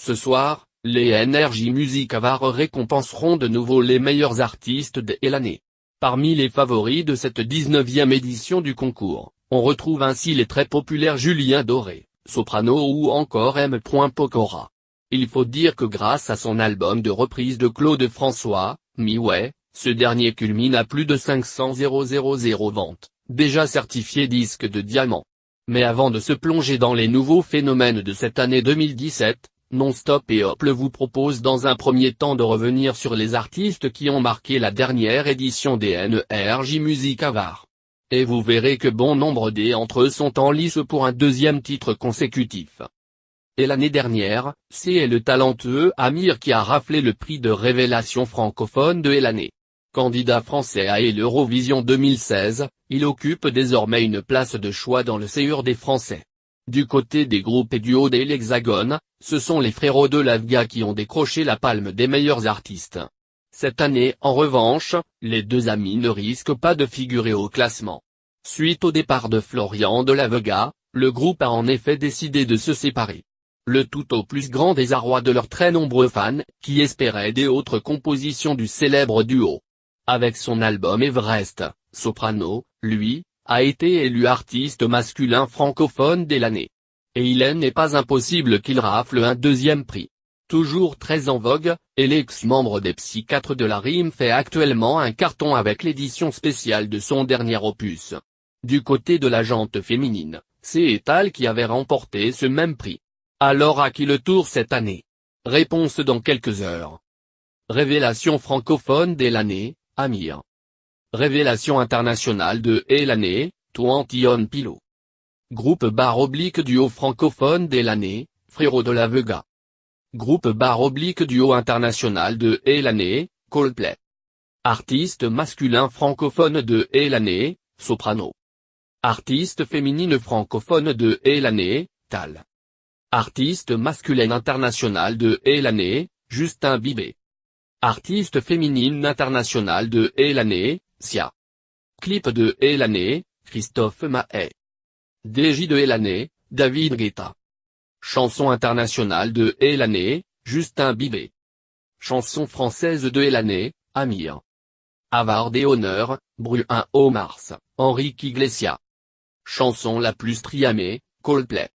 Ce soir, les Energy Music Awards récompenseront de nouveau les meilleurs artistes de l'année. Parmi les favoris de cette 19e édition du concours, on retrouve ainsi les très populaires Julien Doré, soprano ou encore M. Pokora. Il faut dire que grâce à son album de reprise de Claude François, Mi-Way, ce dernier culmine à plus de 500 000 ventes, déjà certifié disque de diamant. Mais avant de se plonger dans les nouveaux phénomènes de cette année 2017, Non-Stop et Hop vous propose dans un premier temps de revenir sur les artistes qui ont marqué la dernière édition des Energy Music Awards. Et vous verrez que bon nombre d'entre eux sont en lice pour un deuxième titre consécutif. Et l'année dernière, c'est le talentueux Amir qui a raflé le prix de révélation francophone de l'année. Candidat français à l'Eurovision 2016, il occupe désormais une place de choix dans le séjour des Français. Du côté des groupes et duos de l'Hexagone, ce sont les frérots de la Vega qui ont décroché la palme des meilleurs artistes. Cette année, en revanche, les deux amis ne risquent pas de figurer au classement. Suite au départ de Florian de la Vega, le groupe a en effet décidé de se séparer. Le tout au plus grand désarroi de leurs très nombreux fans, qui espéraient des autres compositions du célèbre duo. Avec son album Everest, Soprano, lui, a été élu artiste masculin francophone de l'année. Et il n'est pas impossible qu'il rafle un deuxième prix. Toujours très en vogue, et l'ex-membre des Psychiatres de la Rime fait actuellement un carton avec l'édition spéciale de son dernier opus. Du côté de la jante féminine, c'est Etal qui avait remporté ce même prix. Alors à qui le tour cette année? Réponse dans quelques heures. Révélation francophone de l'année, Amir. Révélation internationale de l'année, 21 Pilot. Groupe /duo francophone de l'année, Frérot de la Vega. Groupe /duo international de l'année, Coldplay. Artiste masculin francophone de l'année, Soprano. Artiste féminine francophone de l'année, Tal. Artiste masculine international de l'année, Justin Bieber. Artiste féminine internationale de l'année, Sia. Clip de l'année, Christophe Maé. DJ de l'année, David Guetta. Chanson internationale de l'année, Justin Bieber. Chanson française de l'année, Amir. Award et honneur, Bruno Mars, Enrique Iglesias. Chanson la plus streamée, Coldplay.